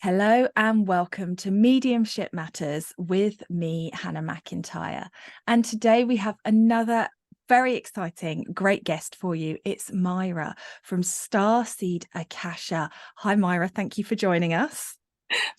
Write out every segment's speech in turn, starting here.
Hello and welcome to Mediumship Matters with me, Hannah McIntyre. And today we have another very exciting, great guest for you. It's Myra from Starseed Akasha. Hi, Myra. Thank you for joining us.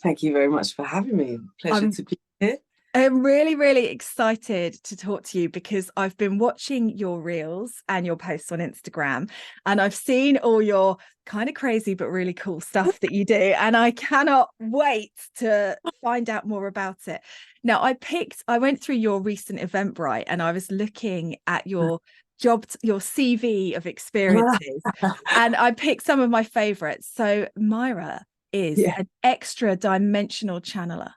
Thank you very much for having me. Pleasure I'm to be here. I'm really, really excited to talk to you because I've been watching your reels and your posts on Instagram, and I've seen all your kind of crazy but really cool stuff that you do, and I cannot wait to find out more about it. Now, I went through your recent Eventbrite and I was looking at your your CV of experiences, and I picked some of my favorites. So Myra is Yeah. an extra dimensional channeler,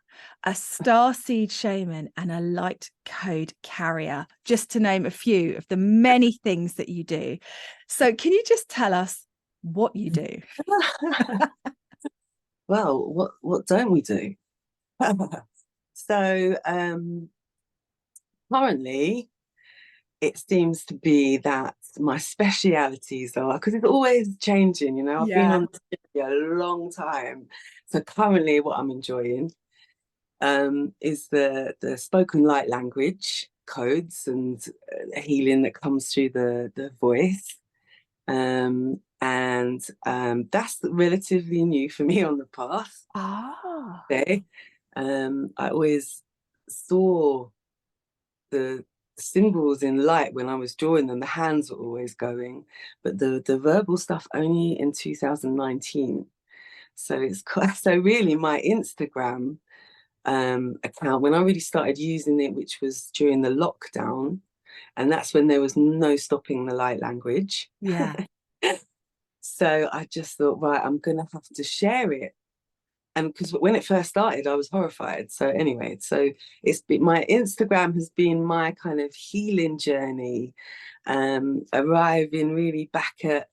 a starseed shaman, and a light code carrier, just to name a few of the many things that you do. So can you just tell us what you do? Well, what don't we do? So currently it seems to be that my specialities are, because it's always changing, I've been Yeah. on this journey a long time. So currently what I'm enjoying is the spoken light language codes and healing that comes through the voice. And that's relatively new for me on the path. Ah, Okay. I always saw the symbols in light when I was drawing them. The hands were always going, but the verbal stuff only in 2019. So it's quite so really my Instagram account when I really started using it, which was during the lockdown, and that's when there was no stopping the light language. yeah. So I just thought, right, I'm gonna have to share it. And because when it first started, I was horrified. So anyway, so it's been my Instagram has been my kind of healing journey, arriving really back at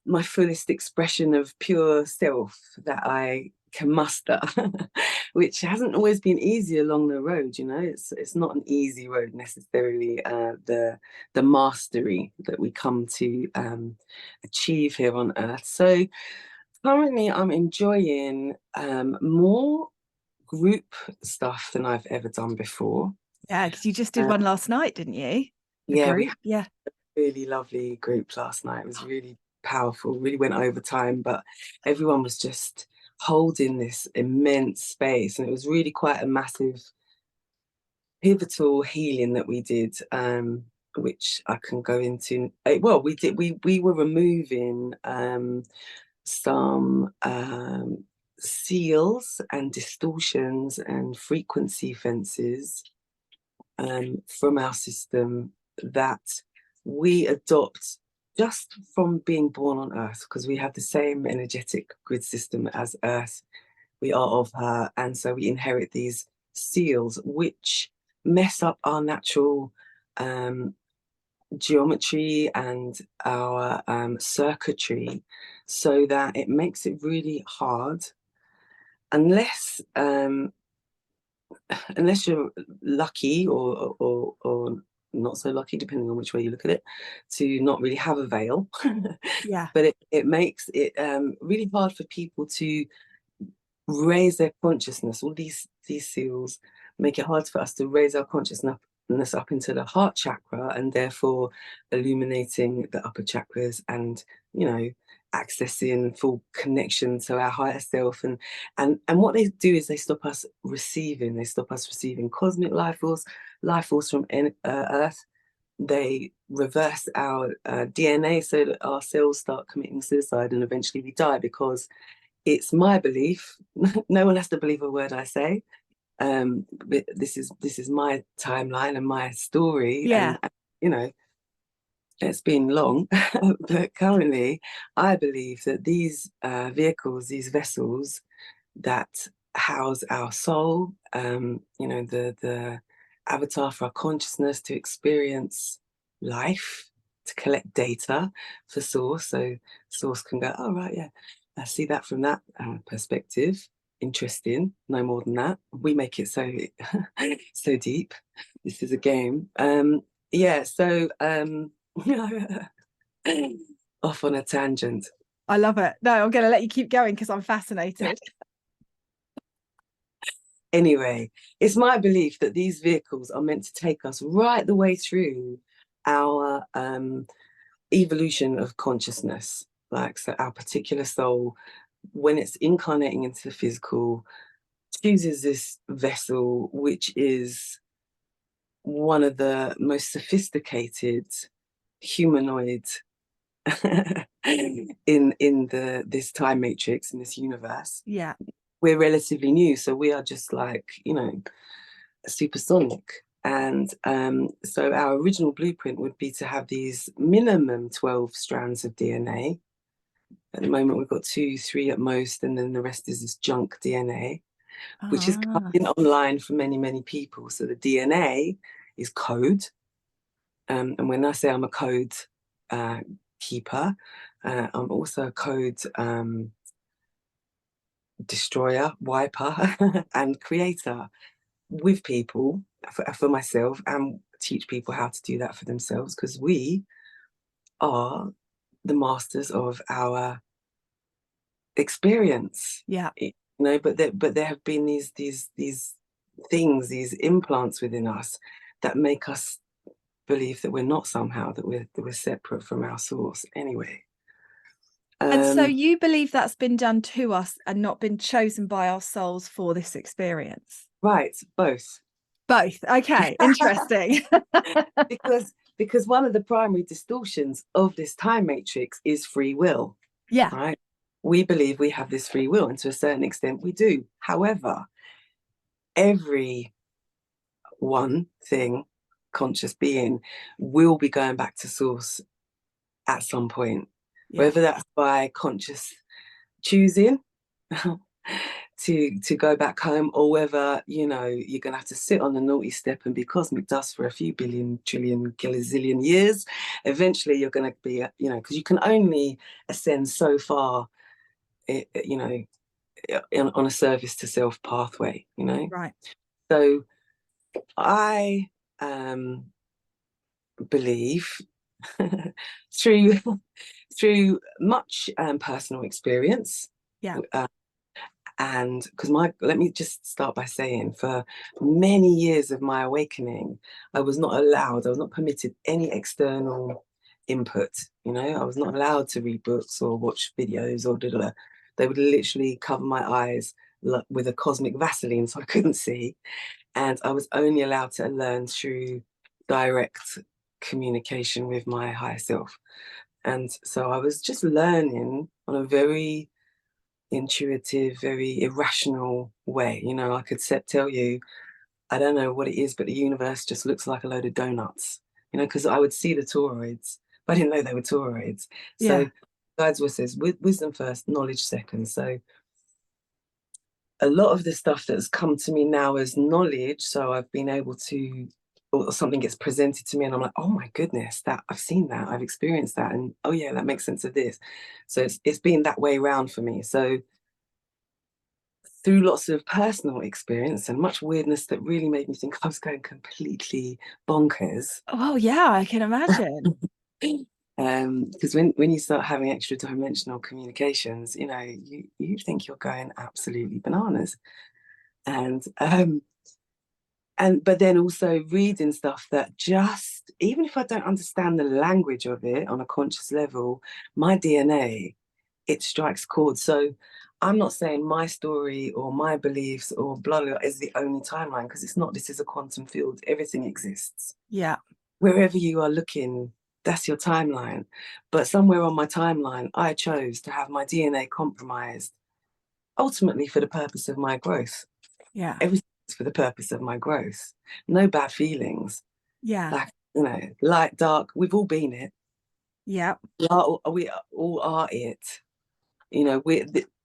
my fullest expression of pure self that I can muster, which hasn't always been easy along the road. It's not an easy road necessarily. The mastery that we come to achieve here on Earth. So currently, I'm enjoying more group stuff than I've ever done before. Yeah, because you just did Uh, one last night, didn't you? A yeah, we group. had Yeah. a really lovely group last night. It was really powerful, really went over time, but everyone was just holding this immense space. And it was really quite a massive, pivotal healing that we did, which I can go into. Well, we were removing some seals and distortions and frequency fences from our system that we adopt just from being born on Earth, because we have the same energetic grid system as Earth. We are of her, and so we inherit these seals, which mess up our natural geometry and our circuitry, so that it makes it really hard unless unless you're lucky or not so lucky, depending on which way you look at it, to not really have a veil. Yeah. But it makes it really hard for people to raise their consciousness. All these seals make it hard for us to raise our consciousness up into the heart chakra, and therefore illuminating the upper chakras, and accessing full connection to our higher self. And what they do is they stop us receiving. They stop us receiving cosmic life force from Earth. They reverse our DNA so that our cells start committing suicide, and eventually we die, because it's my belief. No one has to believe a word I say. This is my timeline and my story, Yeah. and you know it's been long, but currently I believe that these vehicles, these vessels that house our soul, the avatar for our consciousness to experience life, to collect data for source, so source can go, oh right, yeah, I see that from that perspective. Interesting. No more than that. We make it so so deep. This is a game. Yeah. So off on a tangent. I love it. No, I'm going to let you keep going because I'm fascinated. Anyway, it's my belief that these vehicles are meant to take us right the way through our evolution of consciousness. Like, so our particular soul, when it's incarnating into the physical, chooses this vessel, which is one of the most sophisticated humanoid in this time matrix, in this universe. Yeah. We're relatively new, so we are just like, you know, supersonic. And so our original blueprint would be to have these minimum 12 strands of DNA. At the moment, we've got 2, 3 at most, and then the rest is this junk DNA, which is Ah, coming online for many, many people. So the DNA is code. And when I say I'm a code keeper, I'm also a code destroyer, wiper, and creator with people for myself, and teach people how to do that for themselves, because we are the masters of our experience. yeah. You know, but there have been these things, these implants within us that make us believe that we're not somehow, that we're separate from our source anyway. And so you believe that's been done to us and not been chosen by our souls for this experience? Right, both. Both. Okay, interesting. because one of the primary distortions of this time matrix is free will. Yeah. Right? We believe we have this free will, and to a certain extent we do. However, every one thing, conscious being, will be going back to source at some point, Yeah. whether that's by conscious choosing to go back home, or whether, you know, you're gonna have to sit on the naughty step and be cosmic dust for a few billion, trillion, gazillion years. Eventually you're gonna be, you know, because you can only ascend so far, you know, on a service to self pathway, you know. Right. So I believe through much personal experience, Yeah. and because let me just start by saying, for many years of my awakening, I was not permitted any external input. You know, I was not allowed to read books or watch videos or da. They would literally cover my eyes with a cosmic Vaseline so I couldn't see, and I was only allowed to learn through direct communication with my higher self. And so I was just learning on a very intuitive, very irrational way. You know, I could tell you, I don't know what it is, but the universe just looks like a load of donuts, you know, because I would see the toroids, but I didn't know they were toroids. So Yeah. guides what says, wisdom first, knowledge second. So a lot of the stuff that's come to me now as knowledge, so I've been able to, or something gets presented to me and I'm like, oh my goodness, that I've seen that, I've experienced that, and oh yeah, that makes sense of this. So it's been that way around for me. So through lots of personal experience and much weirdness that really made me think I was going completely bonkers. Oh, yeah, I can imagine. Because when you start having extra dimensional communications, you know, you think you're going absolutely bananas. And but then also reading stuff that, just even if I don't understand the language of it on a conscious level, my DNA, it strikes chords. So I'm not saying my story or my beliefs or blah blah is the only timeline, because it's not. This is a quantum field. Everything exists. Yeah. Wherever you are looking, that's your timeline. But somewhere on my timeline, I chose to have my DNA compromised, ultimately for the purpose of my growth. Yeah. Everything's for the purpose of my growth. No bad feelings. Yeah. Like, you know, light, dark, we've all been it. Yeah. We all are it. You know,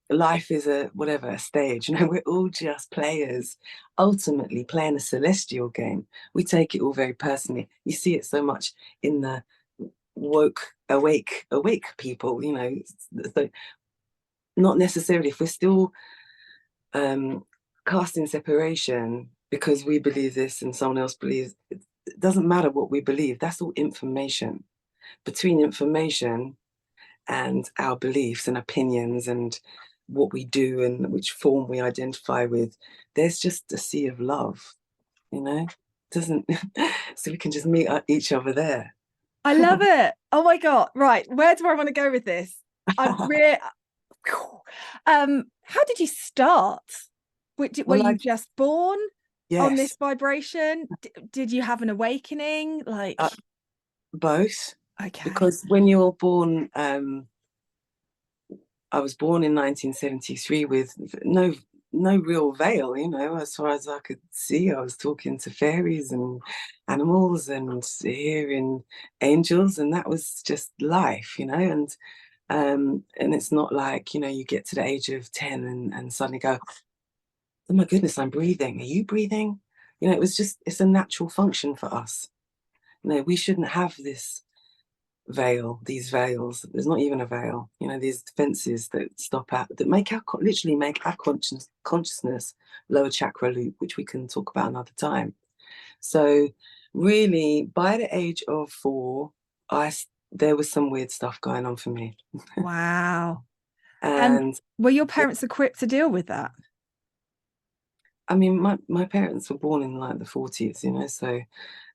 life is a whatever, a stage. You know, we're all just players, ultimately playing a celestial game. We take it all very personally. You see it so much in the awake people. You know, so not necessarily, if we're still casting separation because we believe this and someone else believes, it doesn't matter what we believe. That's all information. Between information and our beliefs and opinions and what we do and which form we identify with, there's just a sea of love, you know, doesn't so we can just meet each other there. I love it. Oh my God. Right. Where do I want to go with this? I'm really how did you start? Were Well, you just born on this yes, vibration? Did you have an awakening? Like, both, okay. because when you're born, I was born in 1973 with no real veil, you know, as far as I could see. I was talking to fairies and animals and hearing angels, and that was just life, you know. And it's not like, you know, you get to the age of 10 and suddenly go, oh my goodness, I'm breathing. Are you breathing? You know, it's a natural function for us. You know, we shouldn't have this veil, these veils. There's not even a veil, you know, these fences that stop at, that make our, literally make our consciousness lower chakra loop, which we can talk about another time. So really, by the age of 4, there was some weird stuff going on for me. Wow. And And were your parents equipped to deal with that? I mean, my parents were born in like the 40s, you know, so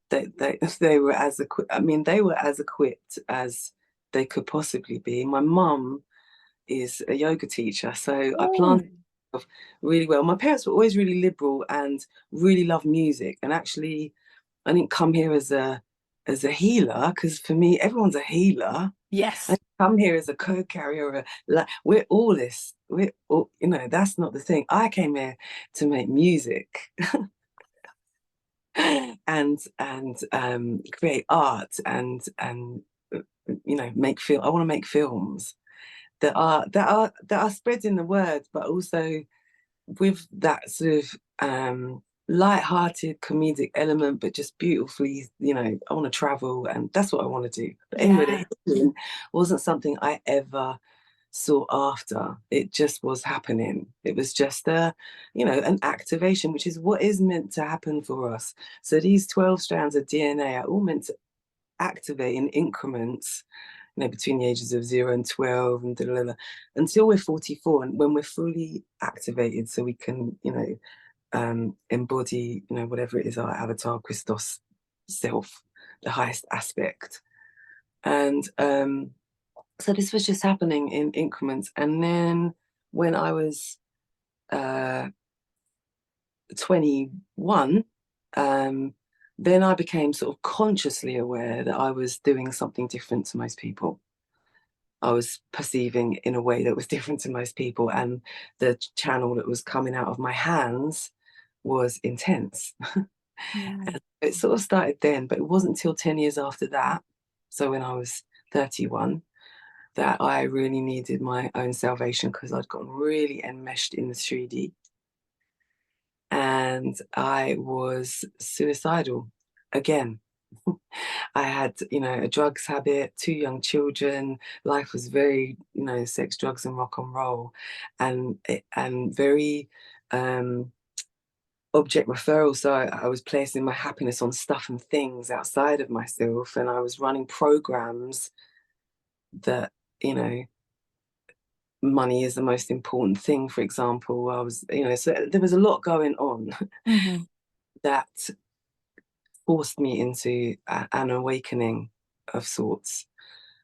they were as equipped. I mean, they were as equipped as they could possibly be. My mum is a yoga teacher, so I Oh, planted myself really well. My parents were always really liberal and really loved music. And actually, I didn't come here as a healer, because for me, everyone's a healer. I yes. didn't come here as a code carrier. Like, we're all this. We're all, you know, that's not the thing. I came here to make music. And create art and you know, make film. I want to make films that are spreading the word, but also with that sort of light-hearted comedic element, but just beautifully, you know, I want to travel, and that's what I want to do. But anyway, Yeah. the healing wasn't something I ever sought after. It just was happening. It was just you know, an activation, which is what is meant to happen for us. So these 12 strands of DNA are all meant to activate in increments, you know, between the ages of 0 and 12 and until we're 44, and when we're fully activated, so we can, you know, embody, you know, whatever it is, our avatar Christos self, the highest aspect. And so this was just happening in increments. And then when I was uh 21, then I became sort of consciously aware that I was doing something different to most people. I was perceiving in a way that was different to most people, and the channel that was coming out of my hands was intense. Yeah. And it sort of started then, but it wasn't until 10 years after that, so when I was 31, that I really needed my own salvation, because I'd gotten really enmeshed in the 3D, and I was suicidal again. I had, you know, a drugs habit, 2 young children. Life was very, you know, sex, drugs, and rock and roll, and very object referral. So I was placing my happiness on stuff and things outside of myself, and I was running programs that, you know, money is the most important thing. For example, I was, you know, so there was a lot going on Mm-hmm. that forced me into an awakening of sorts.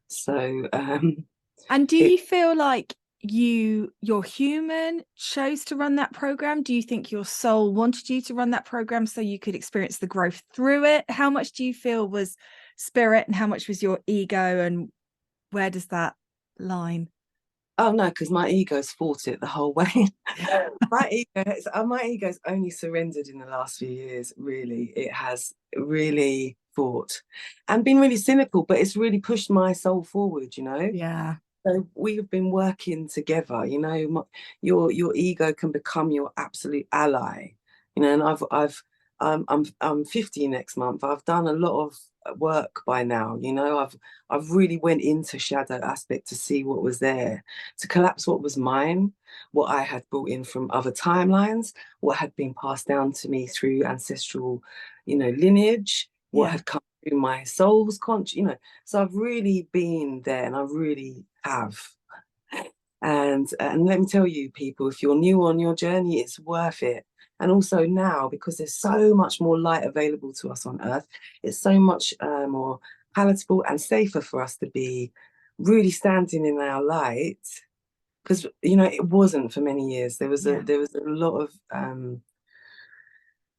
So And do it you feel like your human chose to run that program? Do you think your soul wanted you to run that program so you could experience the growth through it? How much do you feel was spirit and how much was your ego, and where does that line? oh no, because my ego's fought it the whole way. My ego's only surrendered in the last few years. Really, it has really fought and been really cynical, but it's really pushed my soul forward, you know. Yeah. So we've been working together, you know. Your ego can become your absolute ally, you know. And I'm 50 next month. I've done a lot of work by now, you know. I've really went into shadow aspect to see what was there, to collapse what was mine, what I had brought in from other timelines, what had been passed down to me through ancestral, you know, lineage, what Yeah. had come through my soul's conscious, you know. So I've really been there, and I really have. And let me tell you, people, if you're new on your journey, it's worth it. And also now, because there's so much more light available to us on Earth, it's so much more palatable and safer for us to be really standing in our light. Because it wasn't for many years. There was a lot of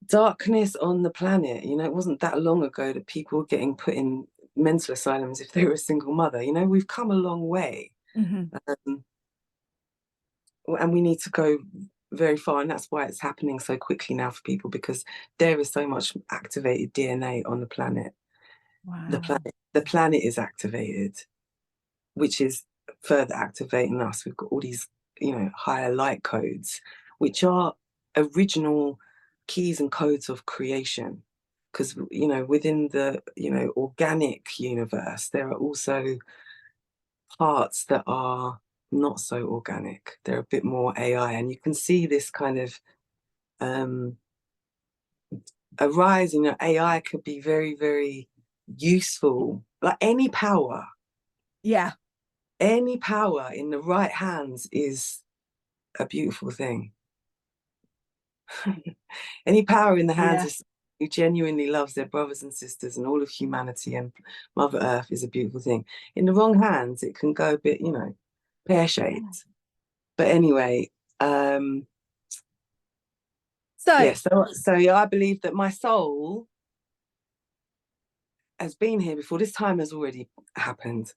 darkness on the planet. It wasn't that long ago that people were getting put in mental asylums if they were a single mother. We've come a long way. And we need to go very far, and that's why it's happening so quickly now for people, because there is so much activated DNA on the planet. Wow. The planet is activated, which is further activating us. We've got all these higher light codes, which are original keys and codes of creation, because within the organic universe there are also parts that are not so organic. They're a bit more AI, and you can see this kind of a rise. AI could be very, very useful. Like any power in the right hands is a beautiful thing. Any power in the hands of someone who genuinely loves their brothers and sisters and all of humanity and Mother Earth is a beautiful thing. In the wrong hands, it can go a bit, pear-shaped. But anyway, so I believe that my soul has been here before. This time has already happened.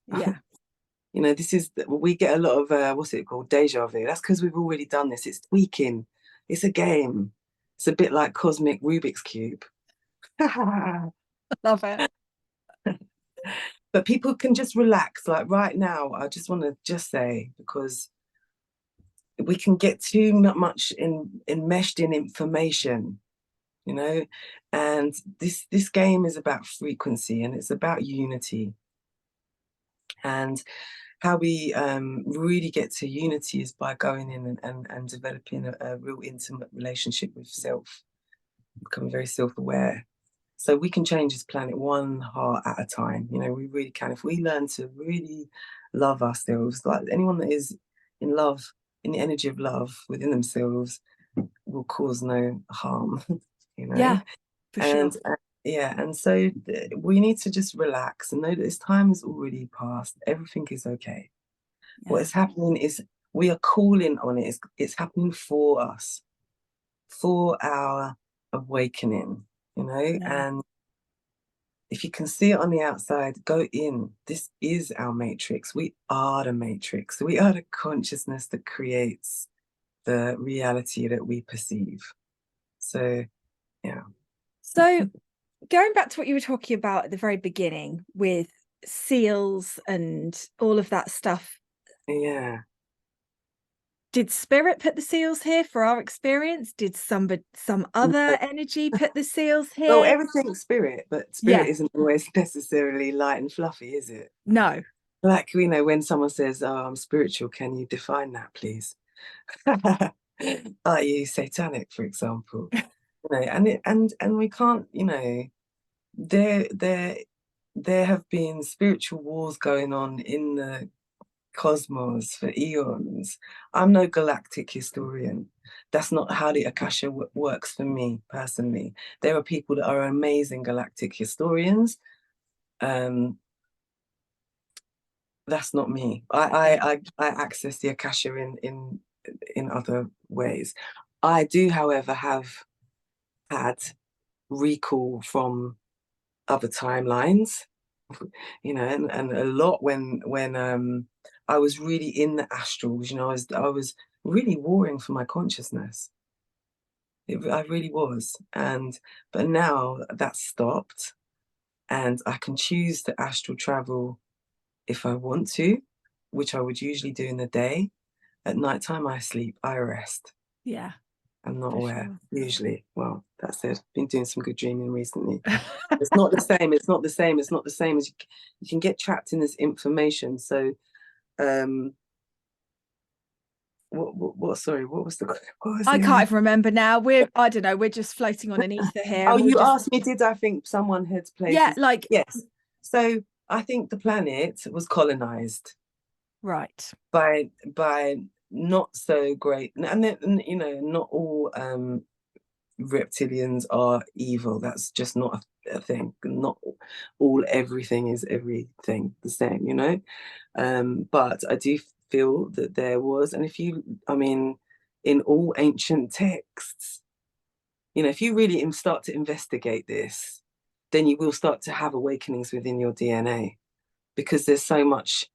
We get a lot of what's it called, deja vu. That's because we've already done this. It's tweaking. It's a game. It's a bit like cosmic Rubik's Cube. Love it. But people can just relax. Like right now, I just want to say, because we can get too much enmeshed in information, and this game is about frequency, and it's about unity. And how we really get to unity is by going in and developing a real intimate relationship with self, becoming very self-aware. So we can change this planet one heart at a time. We really can. If we learn to really love ourselves, like anyone that is in love, in the energy of love within themselves, will cause no harm. Yeah, for sure. And so we need to just relax and know that this time is already past. Everything is okay. What is happening is we are calling on it. It's happening for us, for our awakening, and if you can see it on the outside, go in. This is our matrix. We are the matrix. We are the consciousness that creates the reality that we perceive. So, yeah. So going back to what you were talking about at the very beginning with seals and all of that stuff. Yeah. Did spirit put the seals here for our experience? Did some other energy put the seals here? Well, everything's spirit, but spirit isn't always necessarily light and fluffy, is it? No. Like, when someone says, "Oh, I'm spiritual," can you define that, please? Are you satanic, for example? And we can't, there have been spiritual wars going on in the cosmos for eons. I'm no galactic historian. That's not how the Akasha works for me personally. There are people that are amazing galactic historians. That's not me. I access the Akasha in other ways. I do, however, have had recall from other timelines, and a lot when I was really in the astrals. I was really warring for my consciousness. I really was, but now that's stopped, and I can choose to astral travel if I want to, which I would usually do in the day. At nighttime, I sleep, I rest. Yeah. I'm not aware, usually. Well, that's it. Been doing some good dreaming recently. It's not the same. It's not the same. It's not the same as you can get trapped in this information. So, sorry, what was I can't even remember now. I don't know, we're just floating on an ether here. Oh, you asked me, did I think someone had places? Yeah, like, yes. So I think the planet was colonized. Right. by not so great, and then, not all reptilians are evil. That's just not a thing. Not all everything is everything the same, but I do feel that there was, and I mean, in all ancient texts, if you really start to investigate this, then you will start to have awakenings within your DNA, because there's so much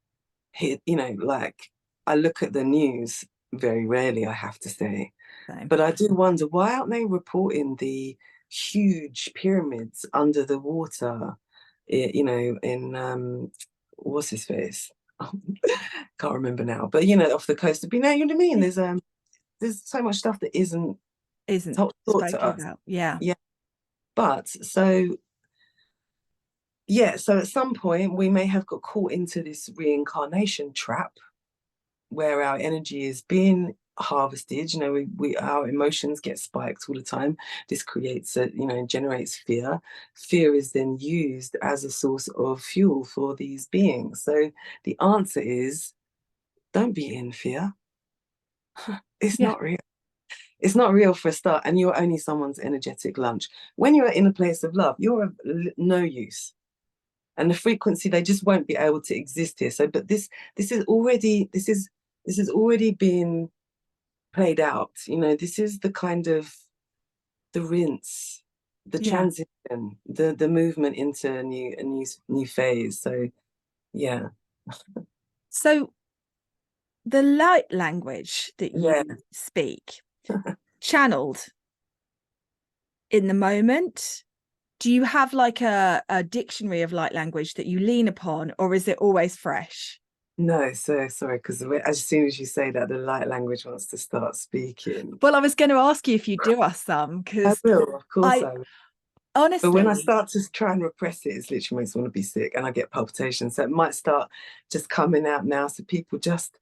here, like, I look at the news very rarely, I have to say, Same. but I do wonder, why aren't they reporting the huge pyramids under the water, in what's his face? Can't remember now, but off the coast of, you know what I mean? There's so much stuff that isn't Isn't taught to spoken us. about. Yeah. Yeah. But so at some point we may have got caught into this reincarnation trap where our energy is being harvested. We our emotions get spiked all the time. This creates generates fear is then used as a source of fuel for these beings. So the answer is, don't be in fear. It's Yeah. not real. It's not real, for a start, and you're only someone's energetic lunch. When you're in a place of love, you're of no use, and the frequency, they just won't be able to exist here. So, but this is already been played out. This is the kind of the rinse, the Yeah. transition, the movement into a new phase. So yeah. So the light language that Yeah. you speak, channeled in the moment, do you have like a dictionary of light language that you lean upon, or is it always fresh? No, so sorry, because as soon as you say that, the light language wants to start speaking. Well, I was going to ask you if you do us some, I because will, of course I I will. But when I honestly, start to try and repress it, it literally makes me want to be sick, and I get palpitations. So it might start just coming out now. So people just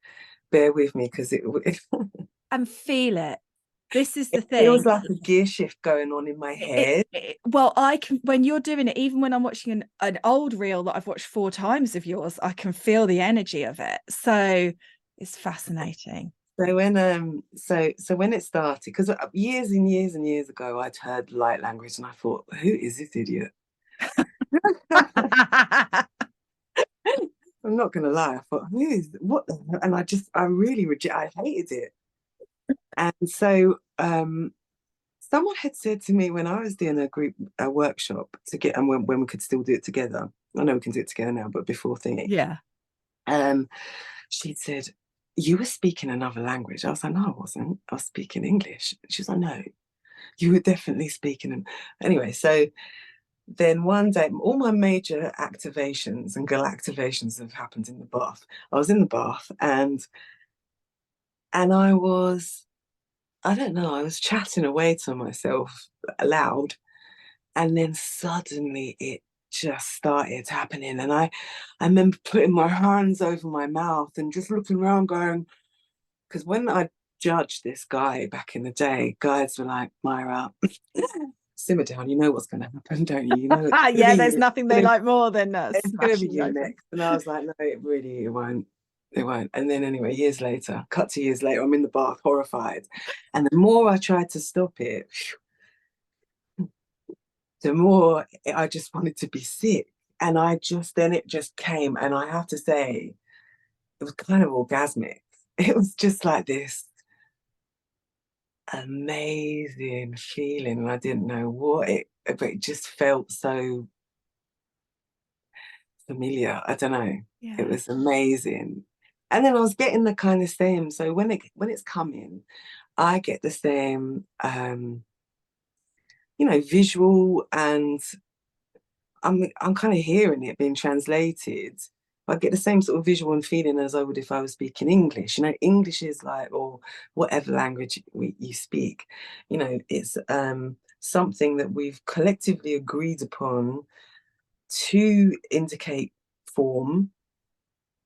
bear with me, because and feel it. This is the it feels thing. like a gear shift going on in my head. Well, I can, when you're doing it, even when I'm watching an old reel that I've watched 4 times of yours, I can feel the energy of it. So it's fascinating. So when it started, because years and years and years ago, I'd heard light language, and I thought, who is this idiot? I'm not gonna lie. I thought, who is what? And I really I hated it. And so someone had said to me when I was doing a workshop to get, and when we could still do it together. I know we can do it together now, but before thingy, Yeah. um, she said, "You were speaking another language." I was like, "No, I wasn't. I was speaking English." She was like, "No, you were definitely speaking them." Anyway, so then one day, all my major activations and galactivations have happened in the bath. I was in the bath, and I don't know, I was chatting away to myself aloud, and then suddenly it just started happening. And I remember putting my hands over my mouth and just looking around going, because when I judged this guy back in the day, guys were like, Myra, simmer down, you know what's going to happen, don't you? You know it's going to Yeah, be there's you. nothing they like more than It's going to be smashing you you open. next. And I was like, no, it won't. It won't. And then anyway, years later, cut to years later, I'm in the bath, horrified. And the more I tried to stop it, the more I just wanted to be sick. And then it just came. And I have to say, it was kind of orgasmic. It was just like this amazing feeling. And I didn't know but it just felt so familiar. I don't know. It Yeah. was amazing. And then I was getting the kind of same. So when it's coming, I get the same visual, and I'm kind of hearing it being translated. I get the same sort of visual and feeling as I would if I was speaking English. English is like, or whatever language you speak, it's something that we've collectively agreed upon to indicate form,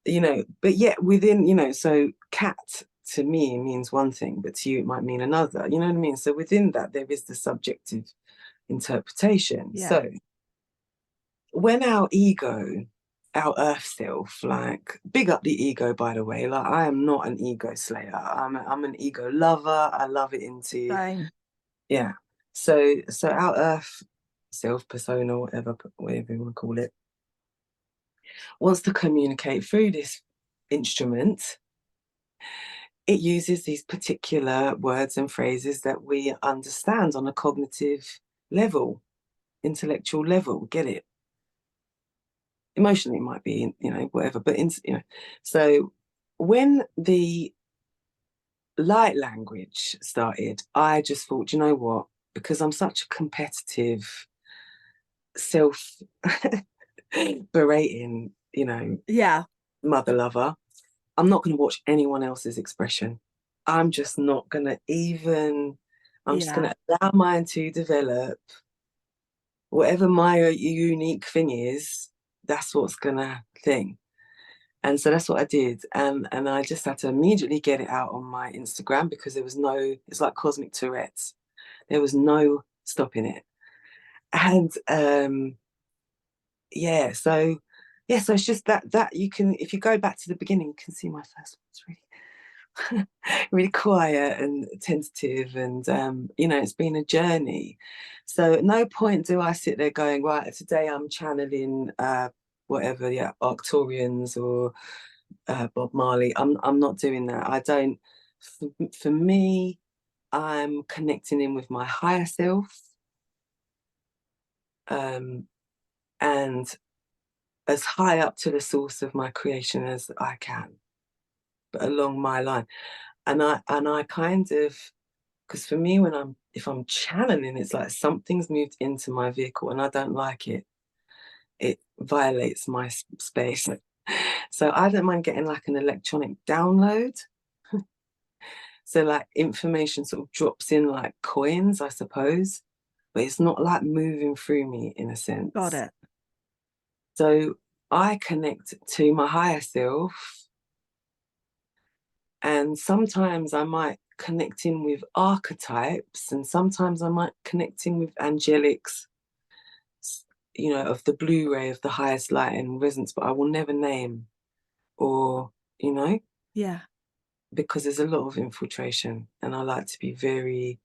but yet within, so cat to me means one thing, but to you it might mean another, you know what I mean? So within that, there is the subjective interpretation. Yeah. So when our ego our earth self, like big up the ego, by the way. Like I am not an ego slayer. I'm an ego lover. I love it into, Same. yeah. So our earth self, persona, whatever you want to call it, wants to communicate through this instrument. It uses these particular words and phrases that we understand on a cognitive level, intellectual level. Get it? Emotionally, it might be, whatever, but so when the light language started, I just thought, you know what? Because I'm such a competitive, self berating, Yeah. mother lover, I'm not going to watch anyone else's expression. I'm just not going to even, I'm just going Yeah. to allow mine to develop. Whatever my unique thing is, that's what's going to thing. And so that's what I did. And I just had to immediately get it out on my Instagram because there was no, it's like cosmic Tourette's. There was no stopping it. And so it's just that you can, if you go back to the beginning, you can see my first one was really really quiet and tentative, and it's been a journey. So at no point do I sit there going, right, today I'm channeling whatever, yeah, Arcturians or Bob Marley. I'm not doing that. I don't. For me, I'm connecting in with my higher self, and as high up to the source of my creation as I can, but along my line. And I kind of, because for me, if I'm channeling, it's like something's moved into my vehicle and I don't like it. It violates my space. So I don't mind getting like an electronic download. So like information sort of drops in like coins, I suppose, but it's not like moving through me in a Got sense. it. So I connect to my higher self, and sometimes I might connect in with archetypes, and sometimes I might connect in with angelics, of the Blu-ray of the highest light and resonance, but I will never name, or, Yeah. because there's a lot of infiltration and I like to be very,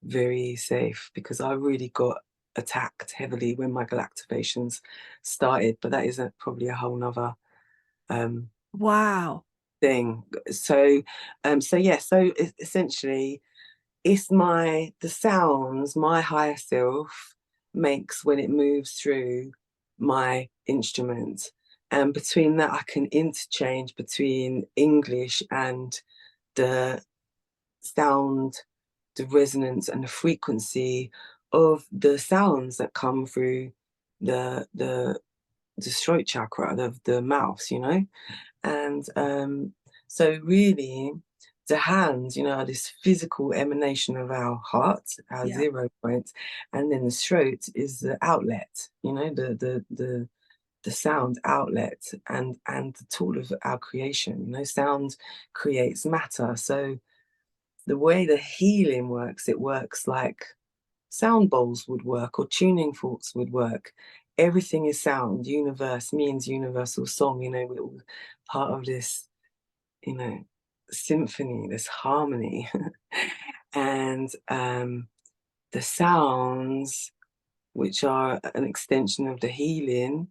very safe, because I really got attacked heavily when my galactivations started, but that isn't probably a whole nother Wow. thing. So essentially it's the sounds my higher self makes when it moves through my instrument, and between that I can interchange between English and the sound, the resonance and the frequency of the sounds that come through the throat chakra of the mouth, and so really the hands, are this physical emanation of our heart, our Yeah. 0 point, and then the throat is the outlet, the sound outlet, and the tool of our creation. Sound creates matter. So the way the healing works, it works like sound bowls would work or tuning forks would work. Everything is sound. Universe means universal song. We're all part of this, symphony, this harmony. And the sounds, which are an extension of the healing,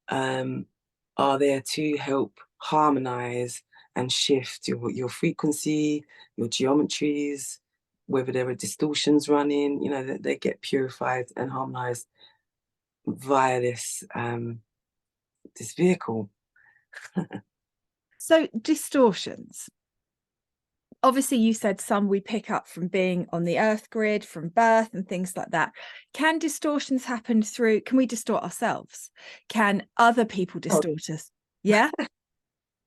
are there to help harmonize and shift your frequency, your geometries, whether there are distortions running, that they get purified and harmonized via this vehicle. So distortions. Obviously, you said some we pick up from being on the earth grid, from birth and things like that. Can distortions happen can we distort ourselves? Can other people distort us? Yeah.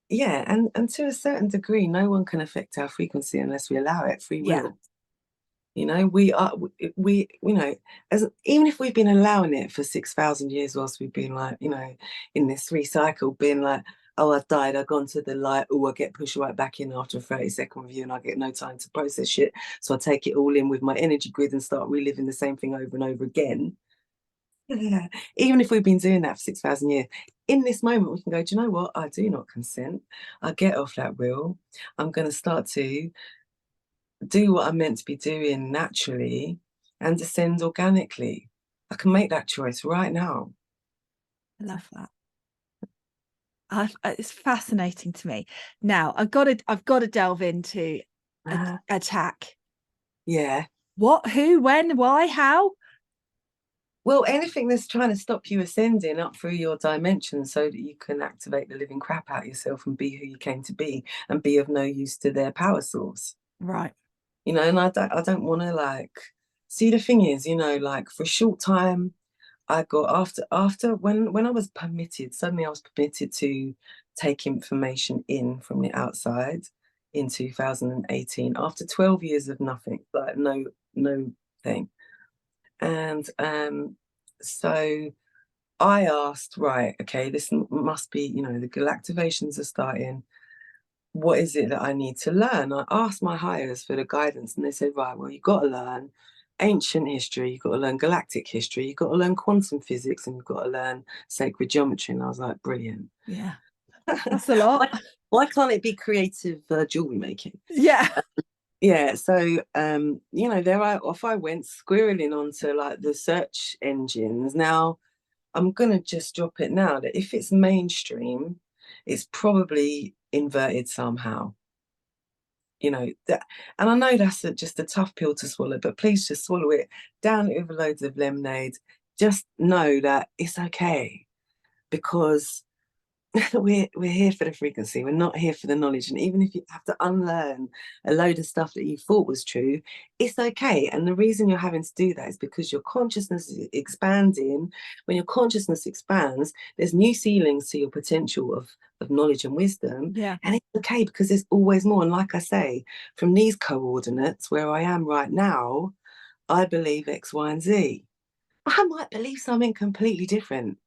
Yeah, and to a certain degree, no one can affect our frequency unless we allow it, free Yeah. will. As even if we've been allowing it for 6,000 years, whilst we've been like, in this recycle, being like, oh, I've died, I've gone to the light, oh, I get pushed right back in after a 30-second review and I get no time to process shit. So I take it all in with my energy grid and start reliving the same thing over and over again. Yeah. Even if we've been doing that for 6,000 years, in this moment we can go, do you know what? I do not consent. I get off that wheel. I'm going to start to do what I'm meant to be doing naturally and descend organically. I can make that choice right now. I love that. It's fascinating to me. Now I've got to delve into attack. Yeah. What, who, when, why, how? Well, anything that's trying to stop you ascending up through your dimension so that you can activate the living crap out of yourself and be who you came to be and be of no use to their power source. Right. And I don't want to like see. The thing is, like for a short time I got after when I was permitted, suddenly I was permitted to take information in from the outside in 2018 after 12 years of nothing, like no thing. And so I asked, right, okay, this must be, the galactivations are starting. What is it that I need to learn? I asked my hires for the guidance, and they said, right, well, you've got to learn ancient history, you've got to learn galactic history, you've got to learn quantum physics, and you've got to learn sacred geometry. And I was like, brilliant. Yeah. That's a lot. Why can't it be creative jewelry making? Yeah. Yeah, so there off I went squirreling onto like the search engines. Now I'm gonna just drop it now that if it's mainstream, it's probably inverted somehow. That, and I know that's just a tough pill to swallow, but please just swallow it down it with loads of lemonade. Just know that it's okay because we're here for the frequency. We're not here for the knowledge. And even if you have to unlearn a load of stuff that you thought was true, it's okay. And the reason you're having to do that is because your consciousness is expanding. When your consciousness expands, there's new ceilings to your potential of knowledge and wisdom. Yeah. And it's okay because there's always more. And like I say, from these coordinates where I am right now, I believe X, Y, and Z. I might believe something completely different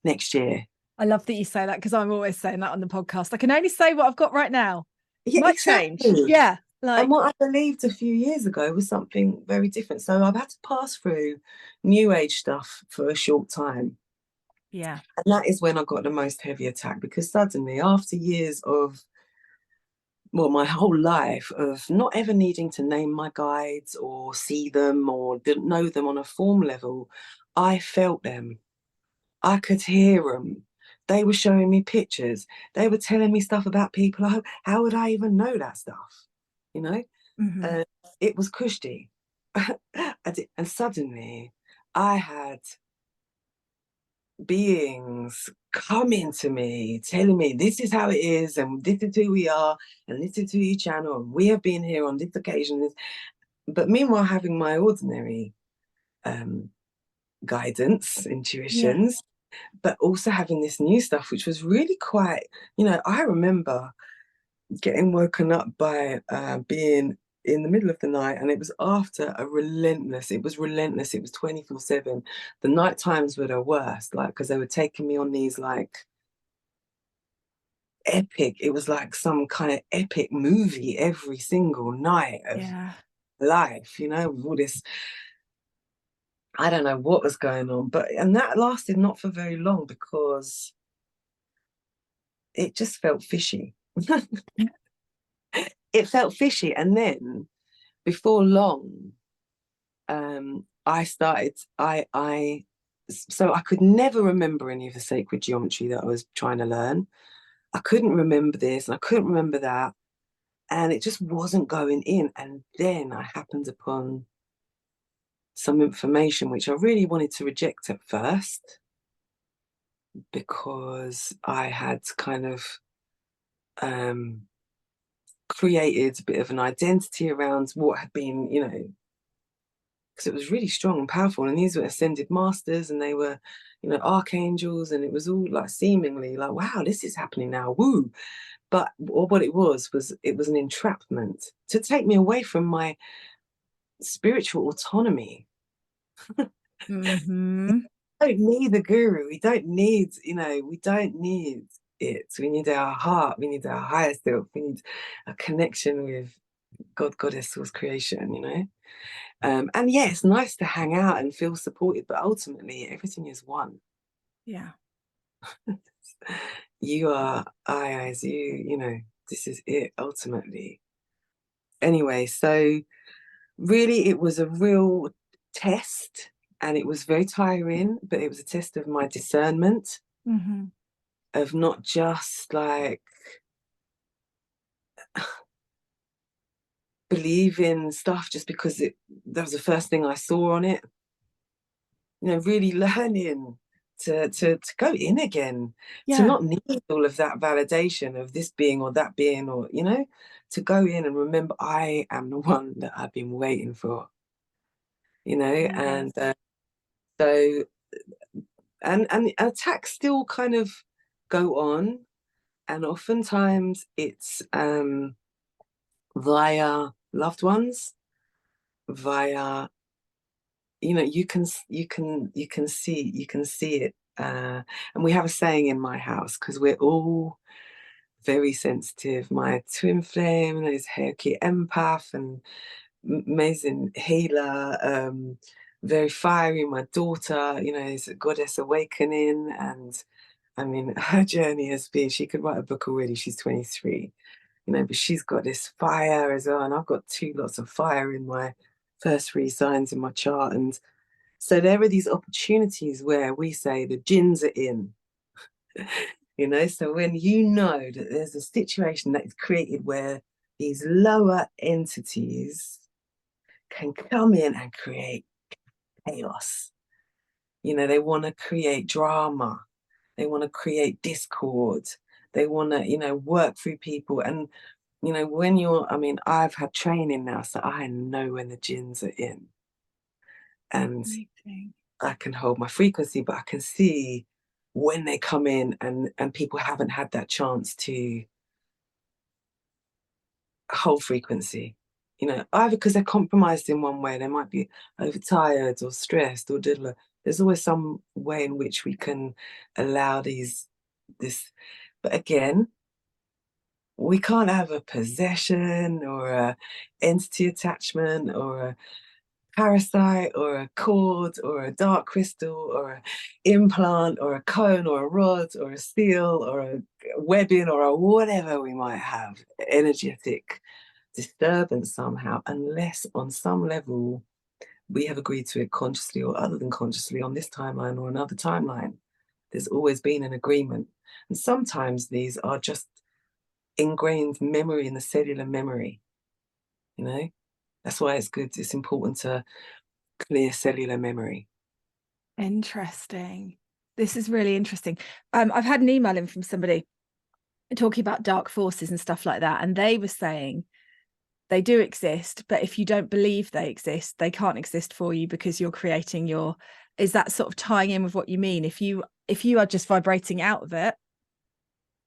next year. I love that you say that because I'm always saying that on the podcast. I can only say what I've got right now. Yeah, Might change. exactly. Yeah. Like, And what I believed a few years ago was something very different. So I've had to pass through new age stuff for a short time. yeah. And that is when I got the most heavy attack because suddenly, after years of, well, my whole life of not ever needing to name my guides or see them or didn't know them on a form level, I felt them. I could hear them. They were showing me pictures. They were telling me stuff about people. How would I even know that stuff? You know? Mm-hmm. It was cushy. And suddenly I had beings coming to me, telling me this is how it is, and this is who we are, and this is who you channel, and we have been here on this occasion. But meanwhile, having my ordinary guidance, Yeah. intuitions, but also having this new stuff, which was really quite, I remember getting woken up by being in the middle of the night, and it was after it was 24/7. The night times were the worst, like, because they were taking me on these like epic, it was like some kind of epic movie every single night of Yeah. life, with all this, I don't know what was going on, and that lasted not for very long because it just felt fishy. It felt fishy, and then before long, I started. So I could never remember any of the sacred geometry that I was trying to learn. I couldn't remember this, and I couldn't remember that, and it just wasn't going in. And then I happened upon some information which I really wanted to reject at first because I had kind of created a bit of an identity around what had been, because it was really strong and powerful. And these were ascended masters and they were, archangels. And it was all like seemingly like, wow, this is happening now. Woo. But what it was it was an entrapment to take me away from my spiritual autonomy. Mm-hmm. We don't need the guru. We don't need, we don't need it. We need our heart. We need our higher self. We need a connection with God, Goddess, source creation, And yeah, it's nice to hang out and feel supported, but ultimately everything is one. Yeah. You are, I as you know, this is it ultimately. Anyway, so really it was a real test, and it was very tiring, but it was a test of my discernment, Mm-hmm. of not just like believing stuff just because that was the first thing I saw on it. You know, really learning to go in again, to Yeah. not need all of that validation of this being or that being, or you know, to go in and remember I am the one that I've been waiting for. You know, Yes. and so and attacks still kind of go on, and oftentimes it's via loved ones, via, you know, you can see it, and we have a saying in my house, because we're all very sensitive. My twin flame is Heike empath and amazing healer, very fiery. My daughter, you know, is a goddess awakening, and I mean, her journey has been, she could write a book already. She's 23, you know, but she's got this fire as well. And I've got two lots of fire in my first three signs in my chart. And so there are these opportunities where we say the jinns are in, you know. So when you know that there's a situation that's created where these lower entities can come in and create chaos, you know, they want to create drama, they want to create discord, they want to, you know, work through people. And, you know, when you're, I mean, I've had training now, so I know when the jinns are in. And Fascinating. I can hold my frequency, but I can see when they come in, and people haven't had that chance to hold frequency. You know, either because they're compromised in one way, they might be overtired or stressed or diddler. There's always some way in which we can allow this. But again, we can't have a possession or a entity attachment or a parasite or a cord or a dark crystal or an implant or a cone or a rod or a steel or a webbing or a whatever we might have, energetic disturbance somehow, unless on some level we have agreed to it consciously or other than consciously on this timeline or another timeline. There's always been an agreement. And sometimes these are just ingrained memory in the cellular memory, you know? That's why it's important to clear cellular memory. Interesting. This is really interesting. I've had an email in from somebody talking about dark forces and stuff like that, and they were saying they do exist, but if you don't believe they exist, they can't exist for you because you're creating your. Is that sort of tying in with what you mean? If you are just vibrating out of it,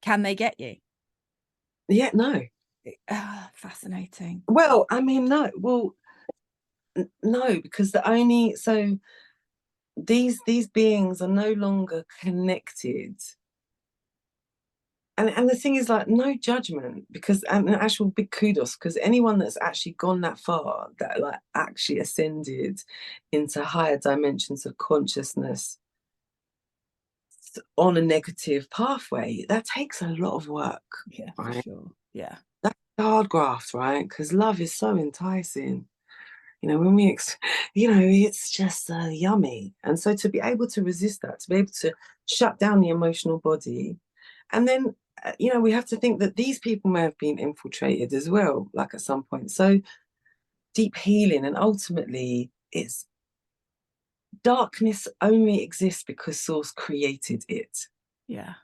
can they get you? Yeah, no. Fascinating. Well, I mean, no. Well, no, because these beings are no longer connected. And the thing is, like, no judgment, because, and an actual big kudos, because anyone that's actually gone that far, that like actually ascended into higher dimensions of consciousness on a negative pathway, that takes a lot of work, Yeah, for right? sure. Yeah. That's hard graft, right? Because love is so enticing. You know, when you know, it's just yummy. And so to be able to resist that, to be able to shut down the emotional body, and then, you know, we have to think that these people may have been infiltrated as well, like at some point. So deep healing, and ultimately, it's darkness only exists because Source created it. Yeah.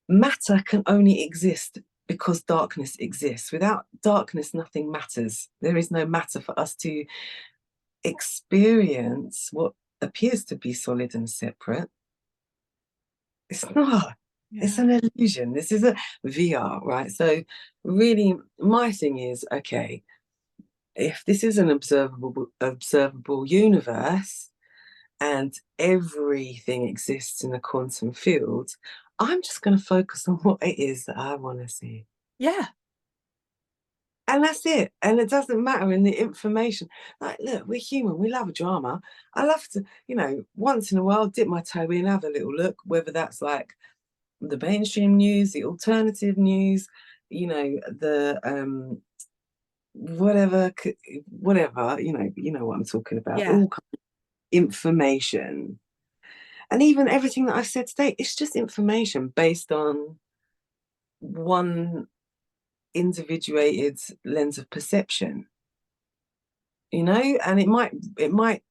Matter can only exist because darkness exists. Without darkness, nothing matters. There is no matter for us to experience what appears to be solid and separate. It's not. It's Yeah. an illusion. This is a VR, right? So really my thing is, okay, if this is an observable universe and everything exists in a quantum field, I'm just going to focus on what it is that I want to see. Yeah. And that's it. And it doesn't matter in the information. Like, look, we're human. We love a drama. I love to, once in a while, dip my toe in, have a little look, whether that's like the mainstream news, the alternative news, the whatever, what I'm talking about. Yeah. All kind of information. And even everything that I've said today, it's just information based on one individuated lens of perception, and it might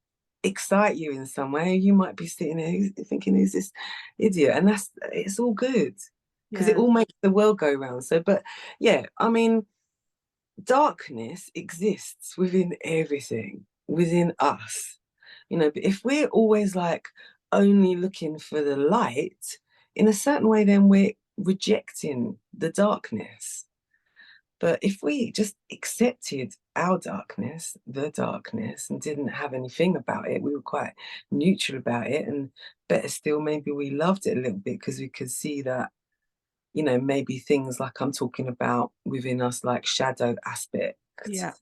excite you in some way. You might be sitting there thinking, who's this idiot? And it's all good, because it Yeah. all makes the world go round. So, but yeah, I mean, darkness exists within everything, within us, but if we're always like only looking for the light in a certain way, then we're rejecting the darkness. But if we just accepted our darkness, the darkness, and didn't have anything about it, we were quite neutral about it. And better still, maybe we loved it a little bit because we could see that, maybe things like I'm talking about within us, like shadow Yeah. aspects,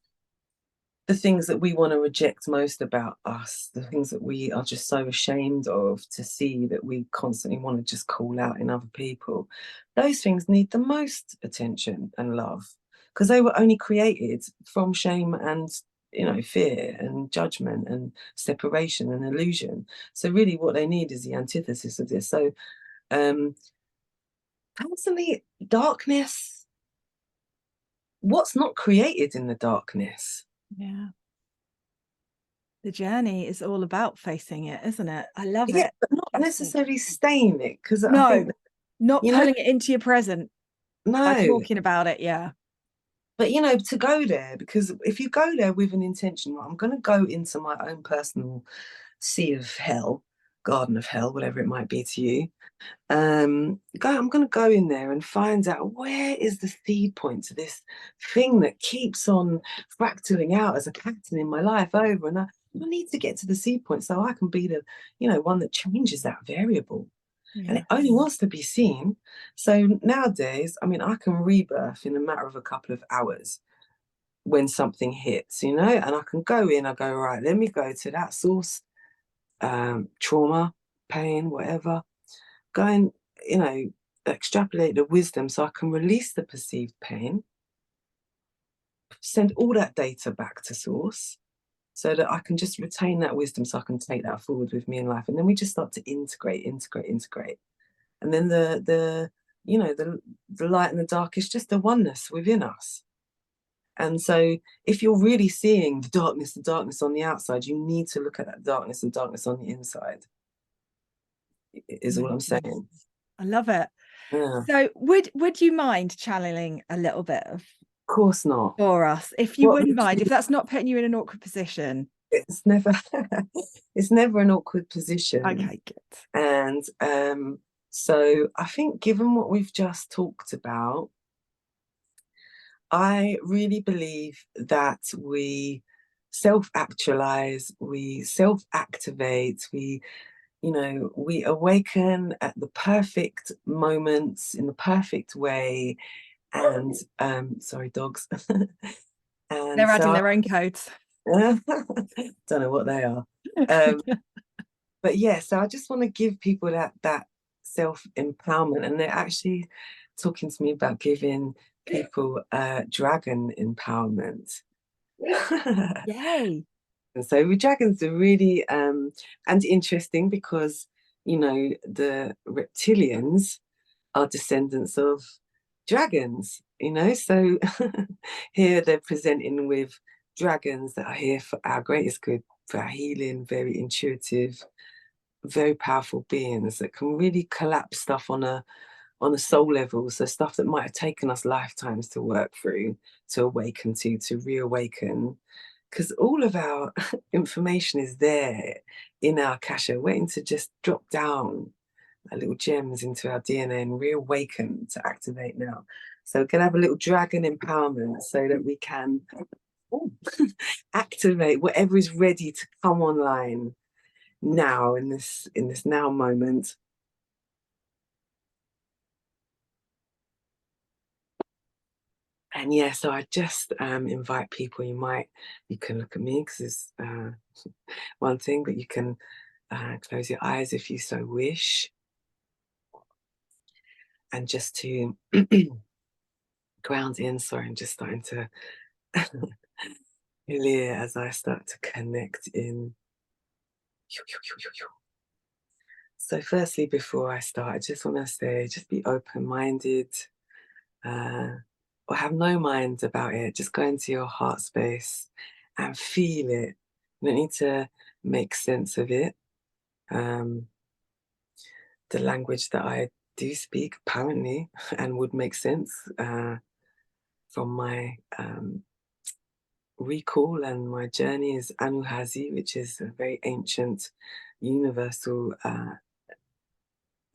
the things that we want to reject most about us, the things that we are just so ashamed of to see, that we constantly want to just call out in other people, those things need the most attention and love, because they were only created from shame and fear and judgment and separation and illusion. So really what they need is the antithesis of this. So personally, darkness, what's not created in the darkness? Yeah. The journey is all about facing it, isn't it? I love Yeah, it. but not necessarily staying it, because I No, think, not you know, pulling it into your present by no, talking about it. Yeah. but to go there, because if you go there with an intention, well, I'm going to go into my own personal sea of hell, garden of hell, whatever it might be to you. I'm going to go in there and find out, where is the seed point to this thing that keeps on fractaling out as a pattern in my life over, and I need to get to the seed point so I can be the one that changes that variable. And Yeah. it only wants to be seen. So nowadays, I mean, I can rebirth in a matter of a couple of hours when something hits, and I can go in, I go, right, let me go to that source, trauma, pain, whatever, go and, extrapolate the wisdom so I can release the perceived pain, send all that data back to source so that I can just retain that wisdom so I can take that forward with me in life. And then we just start to integrate. And then the light and the dark is just the oneness within us. And so if you're really seeing the darkness on the outside, you need to look at that darkness and darkness on the inside, is all I'm Amazing. saying. I love it. Yeah. So would you mind channeling a little bit of Of course not. for us, if you What wouldn't mind, if that's not putting you in an awkward position? it's never it's never an awkward position. Okay, good. And so I think, given what we've just talked about, I really believe that we self-actualize, we self-activate, we awaken at the perfect moments in the perfect way. And sorry, dogs. And They're adding so their own codes. I don't know what they are. Um, but yeah, so I just want to give people that self-empowerment, and they're actually talking to me about giving people dragon empowerment. Yay. And so dragons are really and interesting, because the reptilians are descendants of dragons, so here they're presenting with dragons that are here for our greatest good, for our healing, very intuitive, very powerful beings that can really collapse stuff on a soul level. So stuff that might have taken us lifetimes to work through, to awaken to reawaken, because all of our information is there in our Akasha, waiting to just drop down our little gems into our DNA and reawaken to activate now. So we're going to have a little dragon empowerment so that we can activate whatever is ready to come online now, in this now moment. And yeah, so I just invite people, you can look at me because it's one thing, but you can close your eyes if you so wish. And just to ground in, sorry, I'm just starting to clear as I start to connect in. So firstly, before I start, I just want to say, just be open-minded, or have no mind about it. Just go into your heart space and feel it. You don't need to make sense of it. The language that I do speak, apparently, and would make sense from my recall and my journey, is Anuhazi, which is a very ancient, universal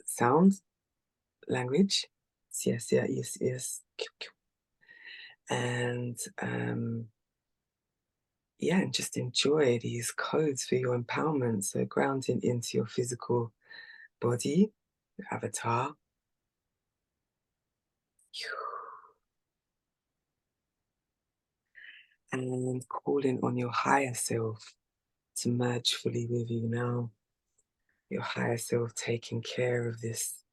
sound language. Yes, yeah, yes, yes. And yeah, and just enjoy these codes for your empowerment. So grounding into your physical body, avatar. And calling on your higher self to merge fully with you now. Your higher self taking care of this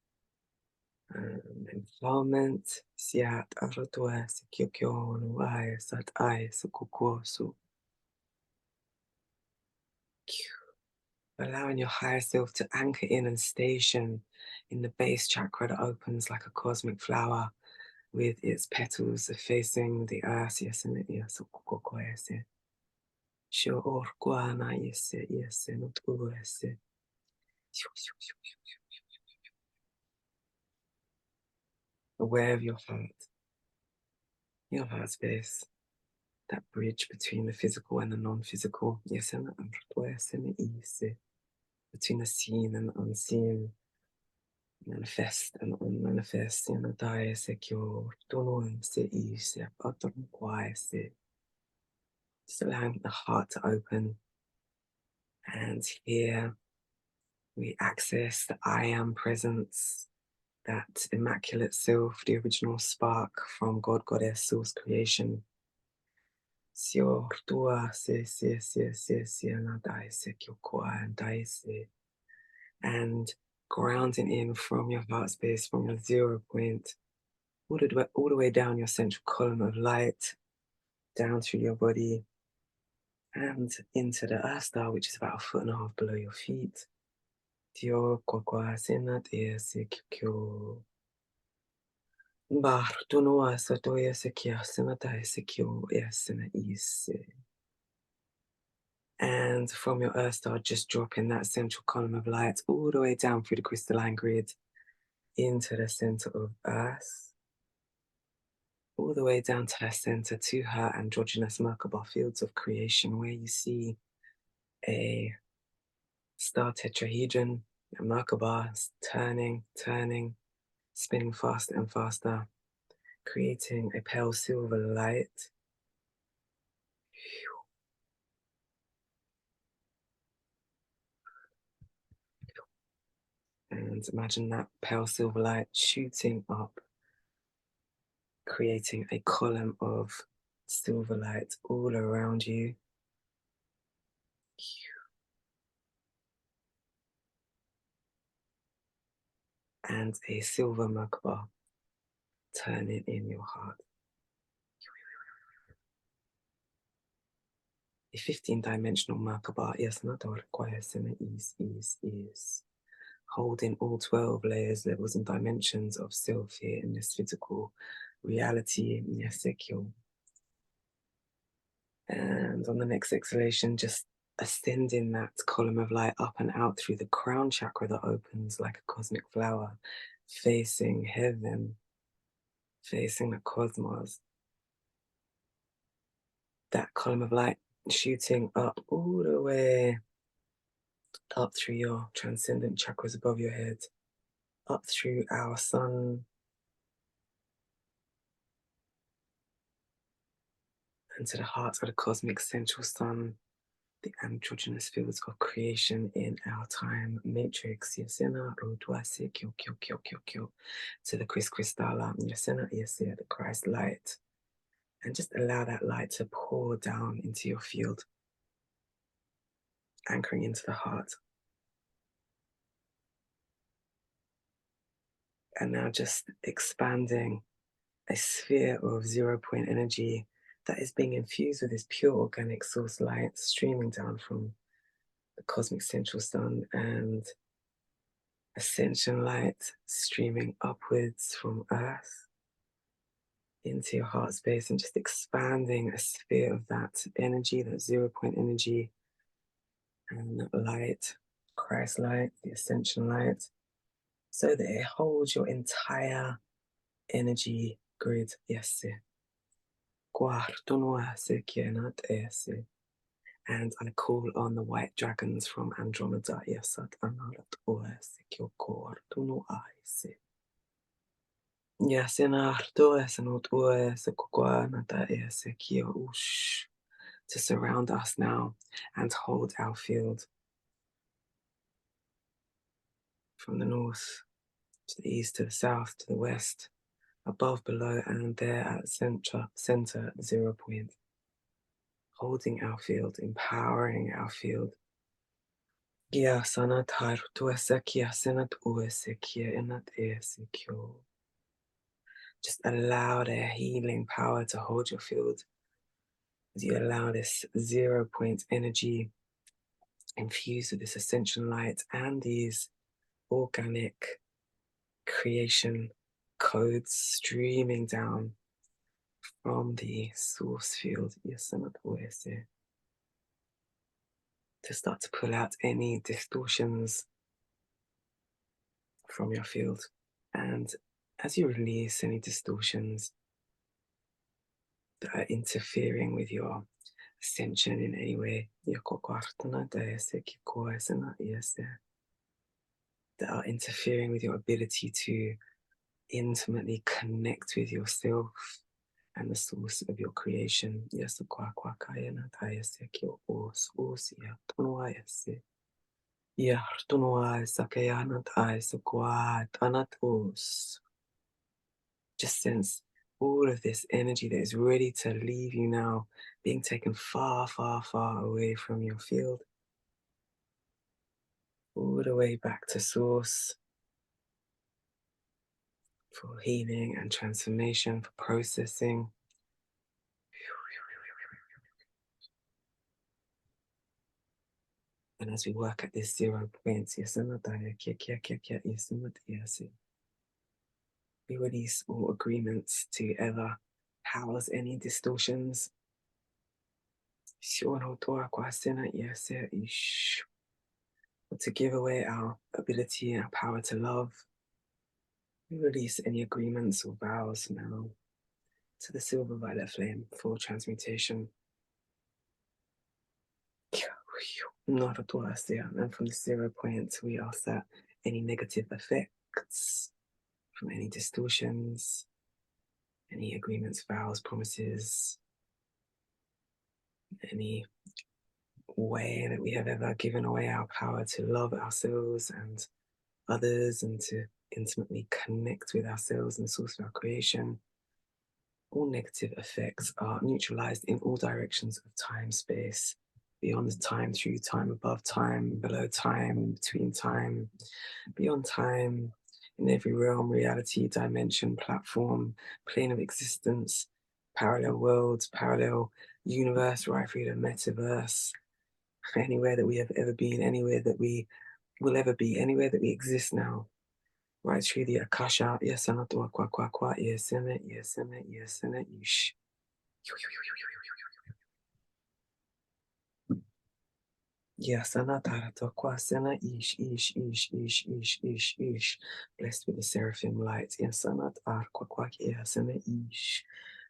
empowerment. Siat arotua sekyokyo no ai sat ai sukukosu. Allowing your higher self to anchor in and station in the base chakra that opens like a cosmic flower with its petals facing the earth. Yes, and yes, yes. Sure, guana, yes, yes, not yes. Aware of your heart space, that bridge between the physical and the non-physical. Yes, and between the seen and the unseen, manifest and unmanifest. Just allowing the heart to open. And here we access the I am presence, that immaculate self, the original spark from God, Goddess, source creation. And grounding in from your heart space, from your 0 point, all the way down your central column of light, down through your body, and into the earth star, which is about 1.5 feet below your feet. And from your earth star, just dropping that central column of light all the way down through the crystalline grid into the center of earth, all the way down to her center, to her androgynous Merkaba fields of creation, where you see a star tetrahedron, a Merkaba turning, spinning faster and faster, creating a pale silver light. And imagine that pale silver light shooting up, creating a column of silver light all around you. And a silver Merkaba turning in your heart. A 15-dimensional Merkaba, yes, not requires is holding all 12 layers, levels, and dimensions of self here in this physical reality. Yes, secure. And on the next exhalation, just ascending that column of light up and out through the crown chakra that opens like a cosmic flower, facing heaven, facing the cosmos. That column of light shooting up all the way up through your transcendent chakras above your head, up through our sun, and to the heart of the cosmic central sun, the androgynous fields of creation in our time matrix. Yesena Rudwasi Kyo to the Chris Kristala, Yesena Yesia, the Christ light, And just allow that light to pour down into your field, anchoring into the heart. And now just expanding a sphere of 0 point energy that is being infused with this pure organic source light streaming down from the cosmic central sun, and ascension light streaming upwards from earth into your heart space, and just expanding a sphere of that energy, that 0 point energy, and that light, Christ light, the ascension light, so that it holds your entire energy grid. Yes, and I call on the white dragons from Andromeda. Yes, to surround us now and hold our field from the north to the east, to the south, to the west, above, below, and there at center 0 point. Holding our field, empowering our field. Just allow their healing power to hold your field as you allow this 0 point energy infused with this ascension light and these organic creation codes streaming down from the source field. To start to pull out any distortions from your field. And as you release any distortions that are interfering with your ascension in any way, that are interfering with your ability to intimately connect with yourself and the source of your creation. Just sense all of this energy that is ready to leave you now, being taken far, far, far away from your field, all the way back to source for healing and transformation, for processing. And as we work at this 0 point, we release all agreements to ever house any distortions. Or to give away our ability and our power to love. We release any agreements or vows now to the silver violet flame for transmutation. And from the 0 point, we ask that any negative effects from any distortions, any agreements, vows, promises, any way that we have ever given away our power to love ourselves and others and to intimately connect with ourselves and the source of our creation, all negative effects are neutralized in all directions of time, space, beyond time, through time, above time, below time, between time, beyond time, in every realm, reality, dimension, platform, plane of existence, parallel worlds, parallel universe, right through the metaverse, anywhere that we have ever been, anywhere that we will ever be, anywhere that we exist now. Right through the Akasha, yes, and yes, and it, yes, and it, yes, and it, yeesh. Yes, and that sena ish, ish, ish, ish, ish, ish, ish. Blessed with the seraphim light, yes, and that yes, and ish.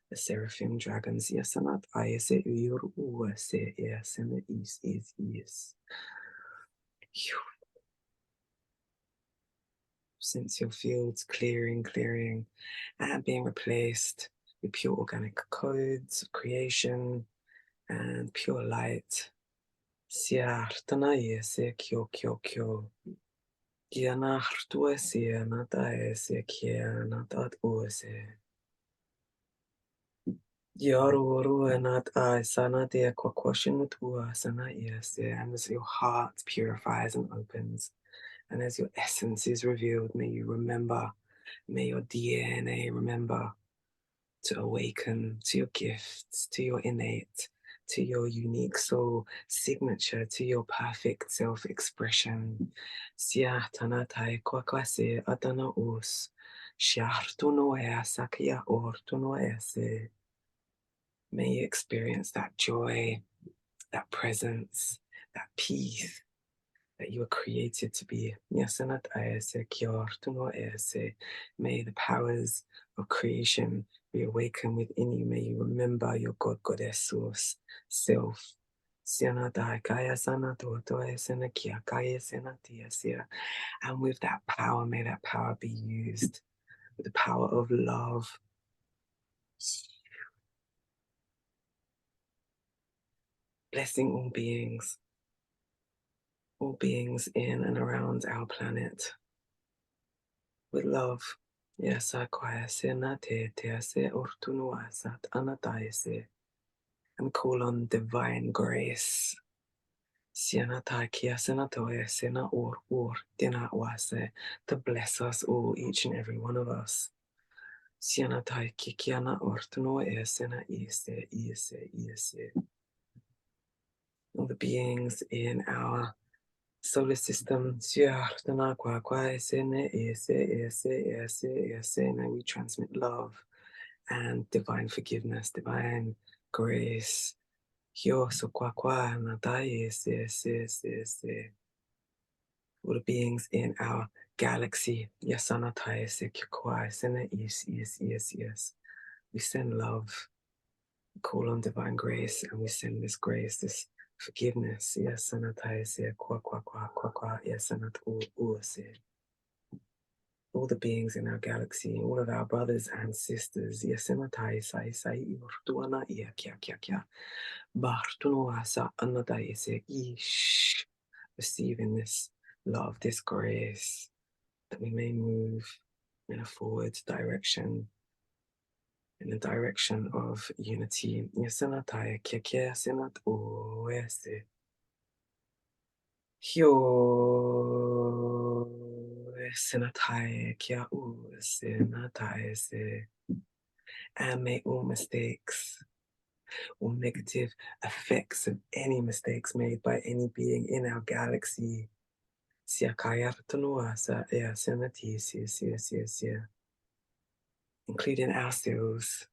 The seraphim dragons, yes, and that I say, yes, and it is, yes. Sense your fields clearing, and being replaced with pure organic codes of creation and pure light. Siartana yese kyo kyo kyo. Giana hartuesia nata ese kia natat uese. Yaru anat I sana de kwakwashin tua sana yes, and as your heart purifies and opens, and as your essence is revealed, may you remember, may your DNA remember to awaken to your gifts, to your innate, to your unique soul signature, to your perfect self-expression. Sia tanatai kwakwase atana us. Shartuno sakia ortuno ese. May you experience that joy, that presence, that peace that you were created to be. May the powers of creation be awakened within you. May you remember your God, Goddess, source, self. And with that power, may that power be used with the power of love. Blessing all beings in and around our planet with love. Yes, and call on divine grace. To bless us all, each and every one of us. All the beings in our solar system, may we transmit love and divine forgiveness, divine grace. All the beings in our galaxy, yes. We send love, call on divine grace, and we send this grace, this forgiveness. Yes, all the beings in our galaxy, all of our brothers and sisters. Yes, receiving this love, this grace, that we may move in a forward direction, in the direction of unity. And may all mistakes, all negative effects of any mistakes made by any being in our galaxy, including ourselves,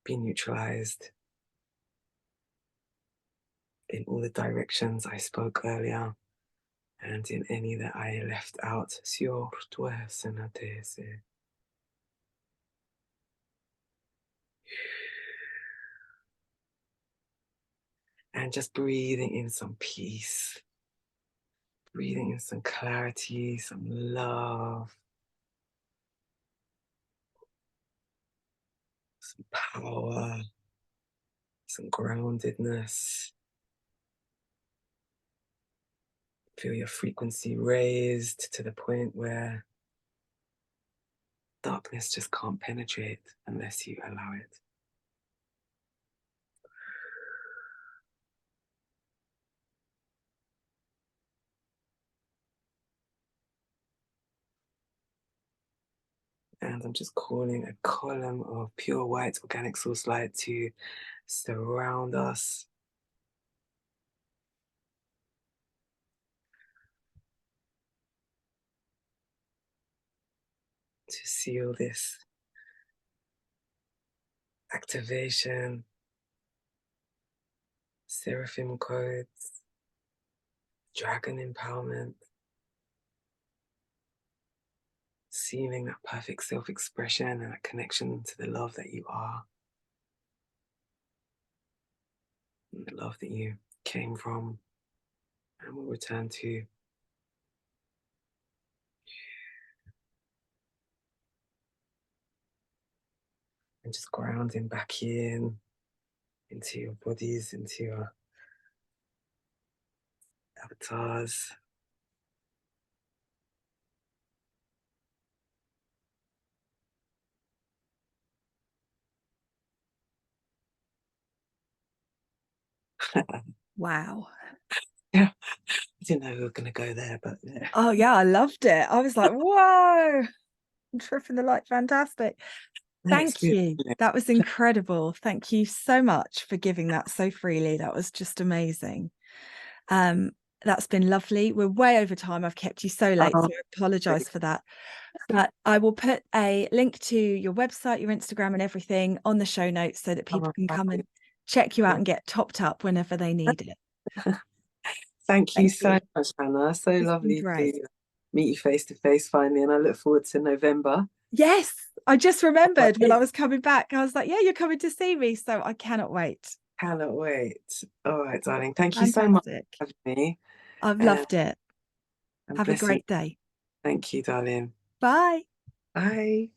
be neutralized in all the directions I spoke earlier, and in any that I left out. And just breathing in some peace, breathing in some clarity, some love, some power, some groundedness. Feel your frequency raised to the point where darkness just can't penetrate unless you allow it. And I'm just calling a column of pure white organic source light to surround us. To seal this activation, seraphim codes, dragon empowerment, sealing that perfect self-expression and that connection to the love that you are, and the love that you came from and will return to. And just grounding back into your bodies, into your avatars. Wow. Yeah, I didn't know we were going to go there, but yeah. Oh yeah, I loved it. I was like, whoa, I'm tripping the light. Fantastic. Thank you. That was incredible. Thank you so much for giving that so freely. That was just amazing. That's been lovely. We're way over time. I've kept you so late, so I apologize for that. But I will put a link to your website, your Instagram, and everything on the show notes so that people can come and check you out and get topped up whenever they need it. Thank you so much, Hannah. So It's been lovely great. to meet you face to face finally, and I look forward to November. Yes, I just remembered when I was coming back. I was like, yeah, you're coming to see me, so I cannot wait. Cannot wait. All right, darling. Thank you so much Fantastic. for having me. I've loved it. And Have a blessing. great day. Thank you, darling. Bye. Bye.